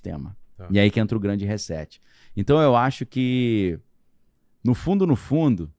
sistema. Tá. E aí que entra o grande reset. Então eu acho que, no fundo,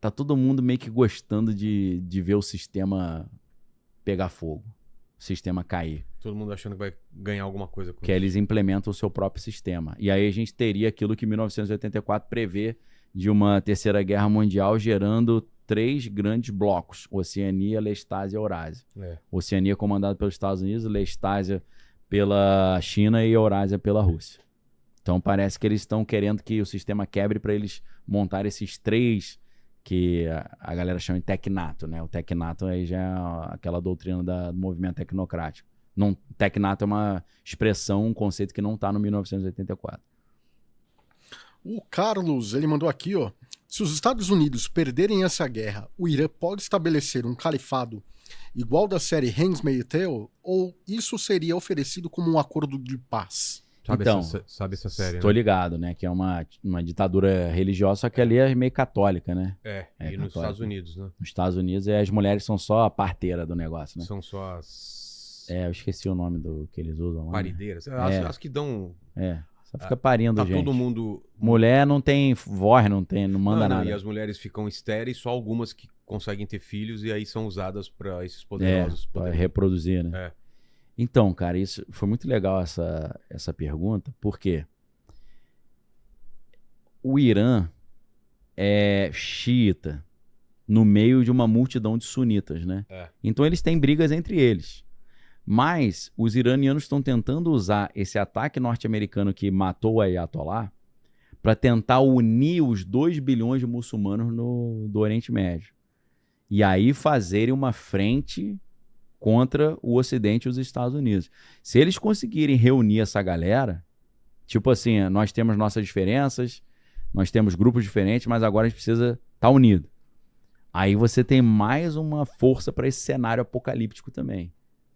tá todo mundo meio que gostando de ver o sistema pegar fogo, o sistema cair. Todo mundo achando que vai ganhar alguma coisa com Que isso. eles implementam o seu próprio sistema. E aí a gente teria aquilo que 1984 prevê de uma terceira guerra mundial gerando 3 grandes blocos: Oceania, Lestásia e Eurásia. Oceania comandada pelos Estados Unidos, Lestásia pela China e Eurásia pela Rússia. Então parece que eles estão querendo que o sistema quebre para eles montar esses 3 que a galera chama de tecnato, né? O tecnato aí já é aquela doutrina do movimento tecnocrático. Não, tecnato é uma expressão, um conceito que não está no 1984. O Carlos, ele mandou aqui, ó. Se os Estados Unidos perderem essa guerra, o Irã pode estabelecer um califado igual da série Handmaid's Tale, ou isso seria oferecido como um acordo de paz? Sabe essa série, Tô né? ligado, né? Que é uma ditadura religiosa, só que ali é meio católica, né? E católica. nos Estados Unidos, né? Nos Estados Unidos, as mulheres são só a parteira do negócio, né? São só as Eu esqueci o nome do que eles usam lá. parideiras. Né? As que dão... Só fica parindo, Tá gente. todo mundo... Mulher não tem voz, não manda nada. E as mulheres ficam estéreis, só algumas que conseguem ter filhos e aí são usadas para esses poderosos Pra poderem... reproduzir, né? Então, cara, isso foi muito legal essa pergunta, porque o Irã é xiita no meio de uma multidão de sunitas, né? Então eles têm brigas entre eles. Mas os iranianos estão tentando usar esse ataque norte-americano que matou o Ayatollah para tentar unir os 2 bilhões de muçulmanos do Oriente Médio. E aí fazerem uma frente contra o Ocidente e os Estados Unidos. Se eles conseguirem reunir essa galera, tipo assim, nós temos nossas diferenças, nós temos grupos diferentes, mas agora a gente precisa estar unido. Aí você tem mais uma força para esse cenário apocalíptico também.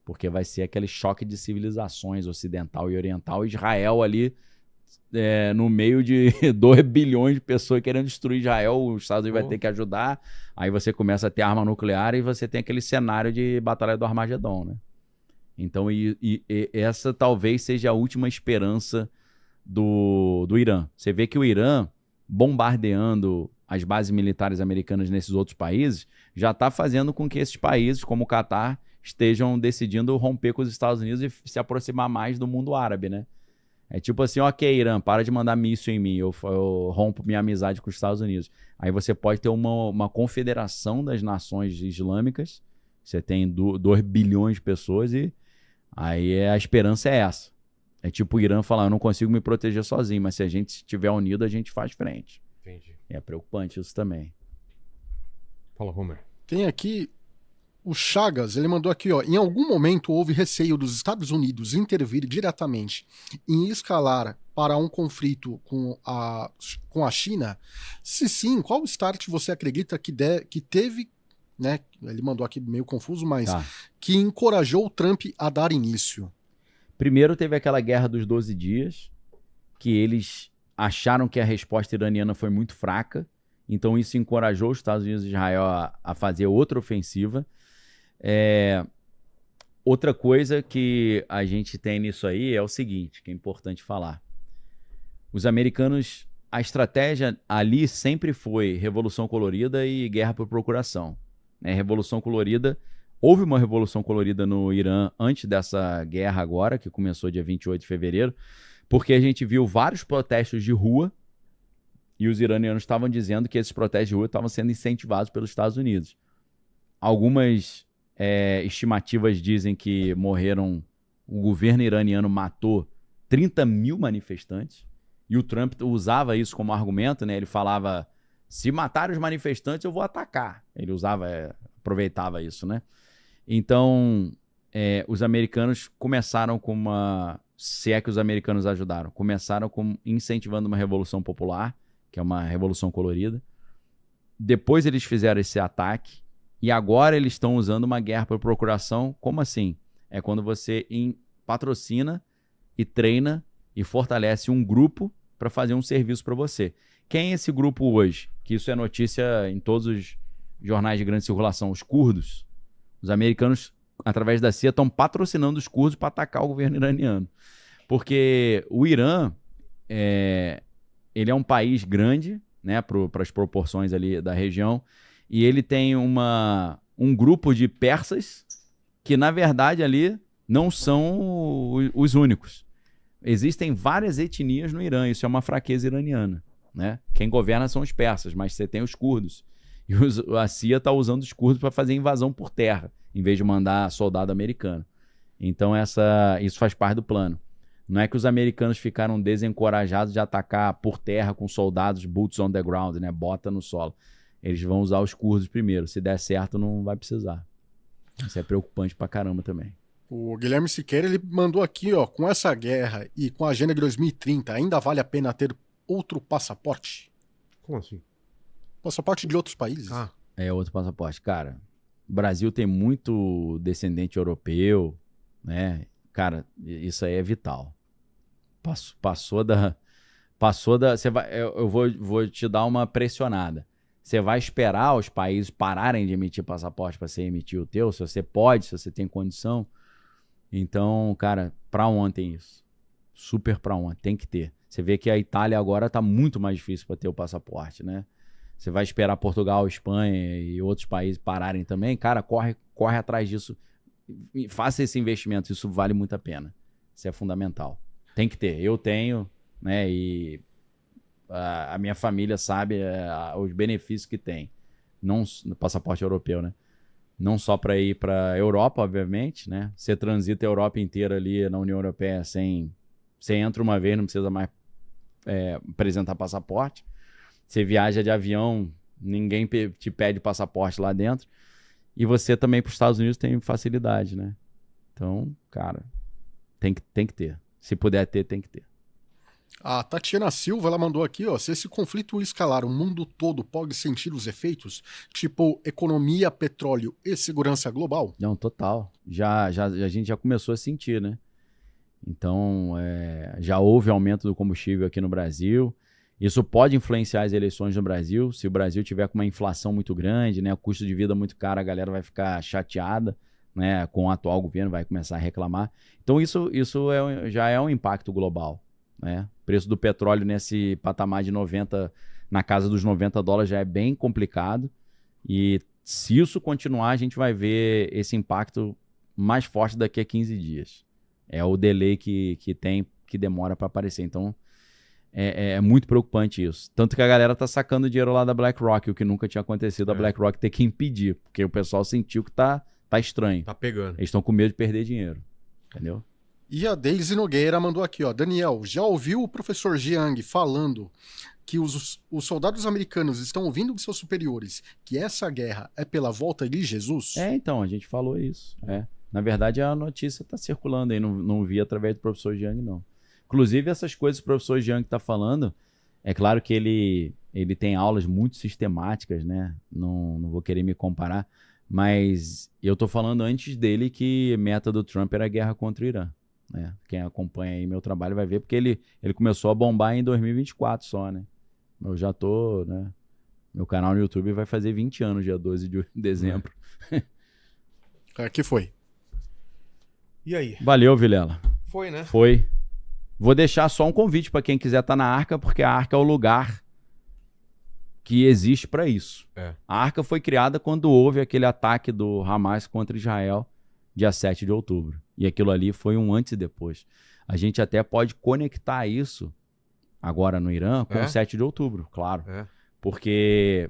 Porque vai ser aquele choque de civilizações ocidental e oriental. Israel ali no meio de 2 bilhões de pessoas querendo destruir Israel, os Estados Unidos vai ter que ajudar. Aí você começa a ter arma nuclear e você tem aquele cenário de Batalha do Armagedon, né? Então, essa talvez seja a última esperança do Irã. Você vê que o Irã, bombardeando as bases militares americanas nesses outros países, já está fazendo com que esses países, como o Catar, estejam decidindo romper com os Estados Unidos e se aproximar mais do mundo árabe, né? É tipo assim, ok, Irã, para de mandar míssil em mim, eu rompo minha amizade com os Estados Unidos. Aí você pode ter uma confederação das nações islâmicas, você tem 2 bilhões de pessoas e aí a esperança é essa. É tipo o Irã falar, eu não consigo me proteger sozinho, mas se a gente estiver unido, a gente faz frente. Entendi. É preocupante isso também. Fala, Homer. Tem aqui o Chagas, ele mandou aqui, ó. Em algum momento houve receio dos Estados Unidos intervir diretamente em escalar para um conflito com a China? Se sim, qual start você acredita que teve, né? Ele mandou aqui meio confuso, mas que encorajou o Trump a dar início? Primeiro teve aquela guerra dos 12 dias, que eles acharam que a resposta iraniana foi muito fraca, então isso encorajou os Estados Unidos e Israel a fazer outra ofensiva. Outra coisa que a gente tem nisso aí é o seguinte, que é importante falar. Os americanos, a estratégia ali sempre foi Revolução Colorida e guerra por procuração. Revolução Colorida, houve uma Revolução Colorida no Irã antes dessa guerra agora, que começou dia 28 de fevereiro, porque a gente viu vários protestos de rua e os iranianos estavam dizendo que esses protestos de rua estavam sendo incentivados pelos Estados Unidos. Algumas estimativas dizem que o governo iraniano matou 30 mil manifestantes e o Trump usava isso como argumento, né? Ele falava, se matarem os manifestantes eu vou atacar. Ele aproveitava isso, né? Então, os americanos começaram com se é que os americanos ajudaram, começaram incentivando uma revolução popular, que é uma revolução colorida. Depois eles fizeram esse ataque e agora eles estão usando uma guerra por procuração. Como assim? É quando você patrocina e treina e fortalece um grupo para fazer um serviço para você. Quem é esse grupo hoje? Que isso é notícia em todos os jornais de grande circulação. Os curdos. Os americanos, através da CIA, estão patrocinando os curdos para atacar o governo iraniano. Porque o Irã, ele é um país grande, né, para as proporções ali da região, e ele tem um grupo de persas que, na verdade, ali não são os únicos. Existem várias etnias no Irã, isso é uma fraqueza iraniana, né? Quem governa são os persas, mas você tem os curdos. E a CIA está usando os curdos para fazer invasão por terra, em vez de mandar soldado americano. Então isso faz parte do plano. Não é que os americanos ficaram desencorajados de atacar por terra com soldados boots on the ground, né? Bota no solo. Eles vão usar os curdos primeiro. Se der certo, não vai precisar. Isso é preocupante pra caramba também. O Guilherme Siqueira, ele mandou aqui, ó, com essa guerra e com a agenda de 2030, ainda vale a pena ter outro passaporte? Como assim? Passaporte de outros países? É outro passaporte. Cara, o Brasil tem muito descendente europeu, né? Cara, isso aí é vital. Passou da... Eu vou te dar uma pressionada. Você vai esperar os países pararem de emitir passaporte para você emitir o teu? Se você pode, se você tem condição. Então, cara, para ontem isso. Super para ontem. Tem que ter. Você vê que a Itália agora tá muito mais difícil para ter o passaporte, né? Você vai esperar Portugal, Espanha e outros países pararem também. Cara, corre atrás disso. Faça esse investimento. Isso vale muito a pena. Isso é fundamental. Tem que ter. Eu tenho, né? E a minha família sabe os benefícios que tem. Não no passaporte europeu, né? Não só para ir para a Europa, obviamente, né? Você transita a Europa inteira ali na União Europeia sem... Você entra uma vez, não precisa mais apresentar passaporte. Você viaja de avião, ninguém te pede passaporte lá dentro. E você também para os Estados Unidos tem facilidade, né? Então, cara, tem que ter. Se puder ter, tem que ter. A Tatiana Silva, ela mandou aqui, ó, se esse conflito escalar, o mundo todo pode sentir os efeitos, tipo economia, petróleo e segurança global? Não, total. A gente já começou a sentir, né? Então, já houve aumento do combustível aqui no Brasil. Isso pode influenciar as eleições no Brasil. Se o Brasil tiver com uma inflação muito grande, né, o custo de vida muito caro, a galera vai ficar chateada, né, com o atual governo, vai começar a reclamar. Então, isso já é um impacto global, né? O preço do petróleo nesse patamar de 90, na casa dos $90 já é bem complicado. E se isso continuar, a gente vai ver esse impacto mais forte daqui a 15 dias. É o delay que demora para aparecer. Então, é muito preocupante isso. Tanto que a galera tá sacando dinheiro lá da BlackRock, o que nunca tinha acontecido, a BlackRock ter que impedir, porque o pessoal sentiu que tá estranho. Tá pegando. Eles estão com medo de perder dinheiro. Entendeu? E a Deise Nogueira mandou aqui, ó, Daniel, já ouviu o professor Jiang falando que os soldados americanos estão ouvindo de seus superiores que essa guerra é pela volta de Jesus? Então, a gente falou isso. Na verdade, a notícia está circulando aí, não vi através do professor Jiang, não. Inclusive, essas coisas que o professor Jiang está falando, é claro que ele tem aulas muito sistemáticas, né? Não vou querer me comparar, mas eu estou falando antes dele que a meta do Trump era a guerra contra o Irã. Né? Quem acompanha aí meu trabalho vai ver, porque ele começou a bombar em 2024 só, né? Eu já tô, né? Meu canal no YouTube vai fazer 20 anos, dia 12 de dezembro. Que foi. E aí? Valeu, Vilela. Foi, né? Foi. Vou deixar só um convite para quem quiser estar na Arca, porque a Arca é o lugar que existe para isso. A Arca foi criada quando houve aquele ataque do Hamas contra Israel, dia 7 de outubro. E aquilo ali foi um antes e depois. A gente até pode conectar isso agora no Irã com o 7 de outubro, claro. Porque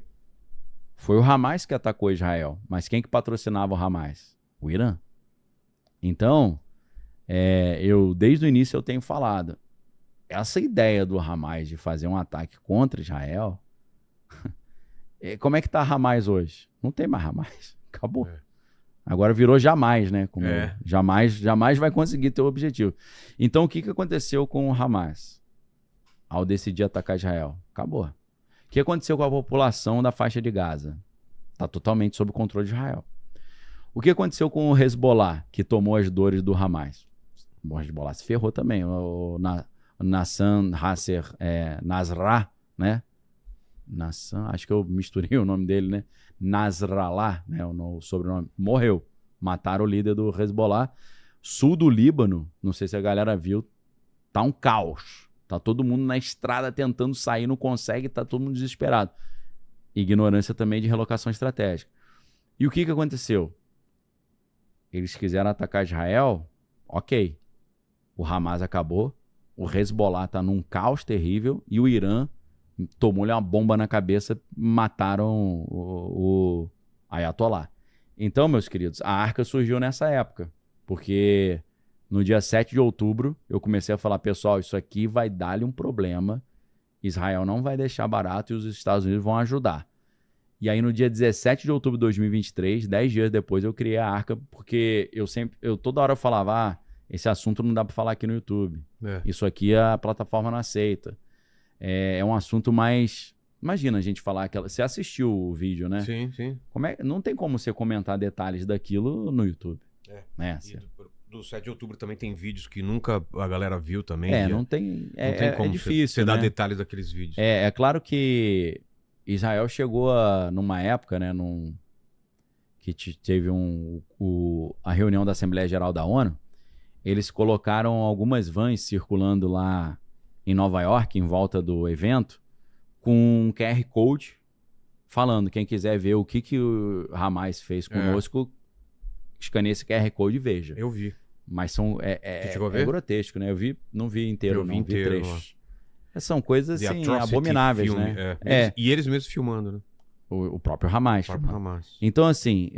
foi o Hamas que atacou Israel. Mas quem que patrocinava o Hamas? O Irã. Então, desde o início eu tenho falado, essa ideia do Hamas de fazer um ataque contra Israel, como é que tá Hamas hoje? Não tem mais Hamas. Acabou. Agora virou jamais, né? Jamais vai conseguir ter o objetivo. Então, o que aconteceu com o Hamas ao decidir atacar Israel? Acabou. O que aconteceu com a população da faixa de Gaza? Está totalmente sob o controle de Israel. O que aconteceu com o Hezbollah, que tomou as dores do Hamas? O Hezbollah se ferrou também. O Nasser Nasrallah, né? Acho que eu misturei o nome dele, né? Nasrallah, né? O sobrenome. Morreu. Mataram o líder do Hezbollah. Sul do Líbano, não sei se a galera viu, Tá um caos. Tá todo mundo na estrada tentando sair, não consegue, tá todo mundo desesperado. Ignorância também de relocação estratégica. E o que aconteceu? Eles quiseram atacar Israel, ok. O Hamas acabou, o Hezbollah tá num caos terrível e o Irã tomou-lhe uma bomba na cabeça, mataram o Ayatollah. Então, meus queridos, a Arca surgiu nessa época, porque no dia 7 de outubro eu comecei a falar, pessoal, isso aqui vai dar-lhe um problema, Israel não vai deixar barato e os Estados Unidos vão ajudar. E aí no dia 17 de outubro de 2023, 10 dias depois, eu criei a Arca, porque eu toda hora falava, esse assunto não dá para falar aqui no YouTube. Isso aqui a plataforma não aceita. É um assunto mais... Imagina a gente falar aquela... Você assistiu o vídeo, né? Sim, sim. Não tem como você comentar detalhes daquilo no YouTube. Né? Do 7 de outubro também tem vídeos que nunca a galera viu também. Não tem como. É difícil, você dar detalhes daqueles vídeos. É claro que Israel chegou numa época, né? Que teve a reunião da Assembleia Geral da ONU. Eles colocaram algumas vans circulando lá em Nova York, em volta do evento, com um QR Code falando, quem quiser ver o que o Hamas fez conosco, escaneie esse QR Code e veja. Eu vi. Mas é grotesco, né? Não vi inteiro, vi inteiro, vi trechos. São coisas assim, abomináveis, filme, né? E eles mesmos filmando, né? O próprio Hamas. Então, assim,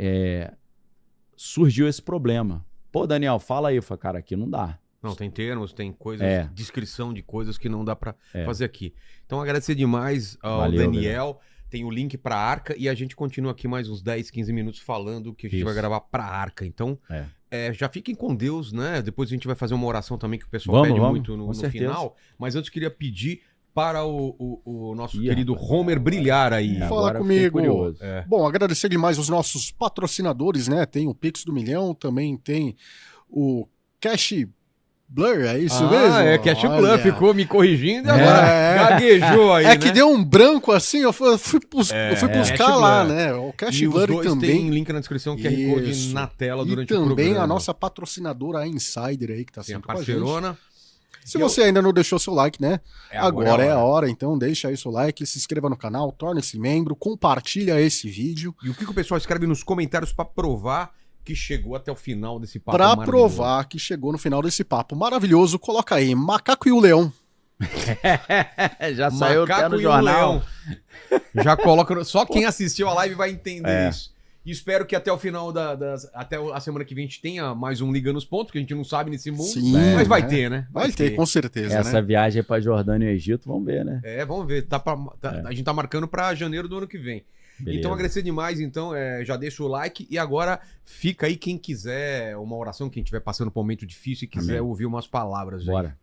surgiu esse problema. Pô, Daniel, fala aí. Eu falei, cara, aqui não dá. Não, tem termos, tem coisas, descrição de coisas que não dá pra fazer aqui. Então, agradecer demais ao Daniel. Tem o link pra Arca e a gente continua aqui mais uns 10, 15 minutos falando que a gente vai gravar pra Arca. Então, já fiquem com Deus, né? Depois a gente vai fazer uma oração também que o pessoal pede muito no final. Mas antes queria pedir para o nosso querido Homer brilhar aí. Fala comigo. Bom, agradecer demais os nossos patrocinadores, né? Tem o Pix do Milhão, também tem o Cash Blur, é isso mesmo? Cash Blur, ficou me corrigindo e agora gaguejou aí, que deu um branco assim, eu fui buscar lá, né? O Cash Blur também. Tem link na descrição, QR Code na tela durante o programa. E também a nossa patrocinadora, a Insider aí, que tá sempre com a gente. Se você ainda não deixou seu like, né? Agora é a hora, então deixa aí seu like, se inscreva no canal, torne-se membro, compartilha esse vídeo. E o que o pessoal escreve nos comentários pra provar que chegou até o final desse papo maravilhoso? Pra provar que chegou no final desse papo maravilhoso, coloca aí, Macaco e o Leão. Já saiu até no jornal. Já coloca, só quem assistiu a live vai entender isso. E espero que até o final até a semana que vem a gente tenha mais um Liga nos Pontos, que a gente não sabe nesse mundo. Sim, mas vai ter, né? Vai ter, com certeza. Essa viagem é pra Jordânia e Egito, vamos ver, né? Vamos ver. A gente tá marcando pra janeiro do ano que vem. Beleza. Então, agradecer demais. Então, já deixa o like. E agora, fica aí quem quiser uma oração, quem estiver passando por um momento difícil e quiser ouvir umas palavras. Bora. Aí.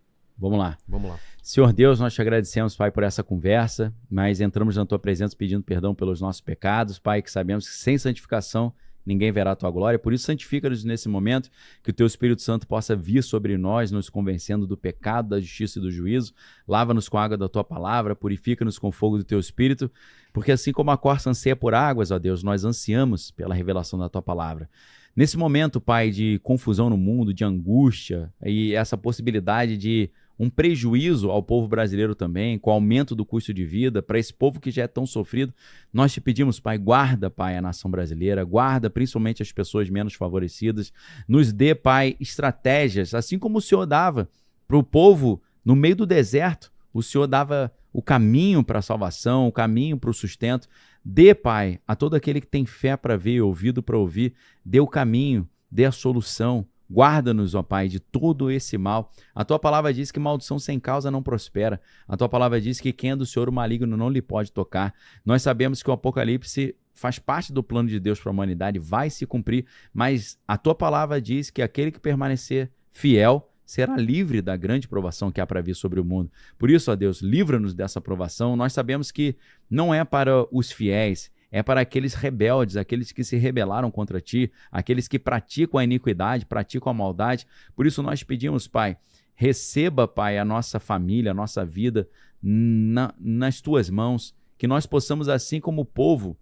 Vamos lá. Vamos lá. Senhor Deus, nós te agradecemos, Pai, por essa conversa, mas entramos na Tua presença pedindo perdão pelos nossos pecados, Pai, que sabemos que sem santificação ninguém verá a Tua glória. Por isso, santifica-nos nesse momento, que o Teu Espírito Santo possa vir sobre nós, nos convencendo do pecado, da justiça e do juízo. Lava-nos com a água da Tua palavra, purifica-nos com o fogo do Teu Espírito, porque assim como a corça anseia por águas, ó Deus, nós ansiamos pela revelação da Tua palavra. Nesse momento, Pai, de confusão no mundo, de angústia e essa possibilidade de um prejuízo ao povo brasileiro também, com o aumento do custo de vida, para esse povo que já é tão sofrido, nós te pedimos, Pai, guarda, Pai, a nação brasileira, guarda principalmente as pessoas menos favorecidas, nos dê, Pai, estratégias, assim como o Senhor dava para o povo no meio do deserto, o Senhor dava o caminho para a salvação, o caminho para o sustento. Dê, Pai, a todo aquele que tem fé para ver e ouvido para ouvir, dê o caminho, dê a solução. Guarda-nos, ó Pai, de todo esse mal. A Tua palavra diz que maldição sem causa não prospera. A Tua palavra diz que quem é do Senhor, o maligno não lhe pode tocar. Nós sabemos que o Apocalipse faz parte do plano de Deus para a humanidade, vai se cumprir, mas a Tua palavra diz que aquele que permanecer fiel será livre da grande provação que há para vir sobre o mundo. Por isso, ó Deus, livra-nos dessa provação. Nós sabemos que não é para os fiéis, é para aqueles rebeldes, aqueles que se rebelaram contra Ti, aqueles que praticam a iniquidade, praticam a maldade. Por isso nós pedimos, Pai, receba, Pai, a nossa família, a nossa vida nas Tuas mãos, que nós possamos, assim como o povo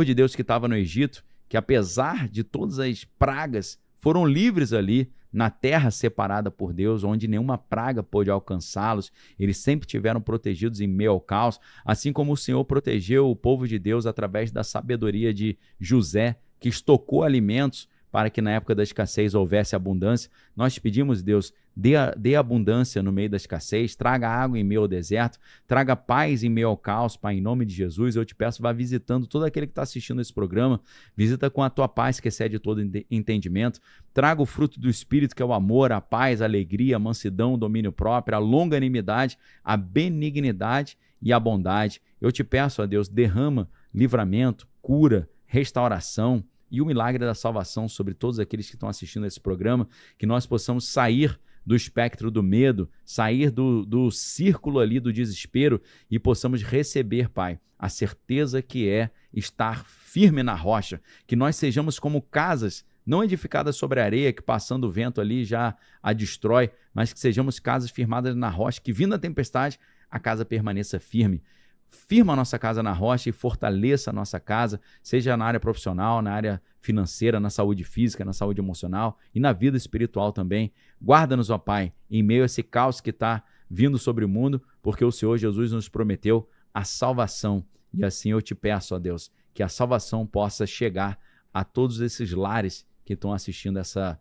de Deus que estava no Egito, que apesar de todas as pragas, foram livres ali na terra separada por Deus, onde nenhuma praga pôde alcançá-los. Eles sempre tiveram protegidos em meio ao caos, assim como o Senhor protegeu o povo de Deus através da sabedoria de José, que estocou alimentos para que na época da escassez houvesse abundância. Nós te pedimos, Deus, dê abundância no meio da escassez, traga água em meio ao deserto, traga paz em meio ao caos, Pai, em nome de Jesus. Eu te peço, vá visitando todo aquele que está assistindo esse programa, visita com a tua paz que excede todo entendimento, traga o fruto do Espírito, que é o amor, a paz, a alegria, a mansidão, o domínio próprio, a longanimidade, a benignidade e a bondade. Eu te peço, ó Deus, derrama livramento, cura, restauração, e o milagre da salvação sobre todos aqueles que estão assistindo a esse programa, que nós possamos sair do espectro do medo, sair do círculo ali do desespero e possamos receber, Pai, a certeza que é estar firme na rocha, que nós sejamos como casas não edificadas sobre a areia, que passando o vento ali já a destrói, mas que sejamos casas firmadas na rocha, que vindo a tempestade, a casa permaneça firme. Firma a nossa casa na rocha e fortaleça a nossa casa, seja na área profissional, na área financeira, na saúde física, na saúde emocional e na vida espiritual também. Guarda-nos, ó Pai, em meio a esse caos que está vindo sobre o mundo, porque o Senhor Jesus nos prometeu a salvação. E assim eu te peço, ó Deus, que a salvação possa chegar a todos esses lares que estão assistindo essa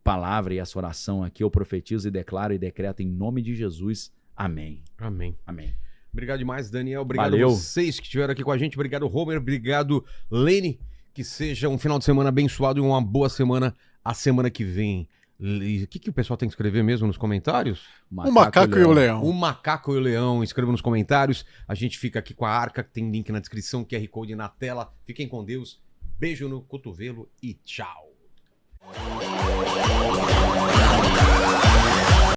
palavra e essa oração aqui. Eu profetizo e declaro e decreto em nome de Jesus. Amém. Amém. Amém. Obrigado demais, Daniel. Obrigado Valeu. a vocês que estiveram aqui com a gente. Obrigado, Homer. Obrigado, Lene. Que seja um final de semana abençoado e uma boa semana a semana que vem. O que o pessoal tem que escrever mesmo nos comentários? O macaco e o leão. O macaco e o leão. Escreva nos comentários. A gente fica aqui com a Arca, que tem link na descrição, QR Code na tela. Fiquem com Deus. Beijo no cotovelo e tchau.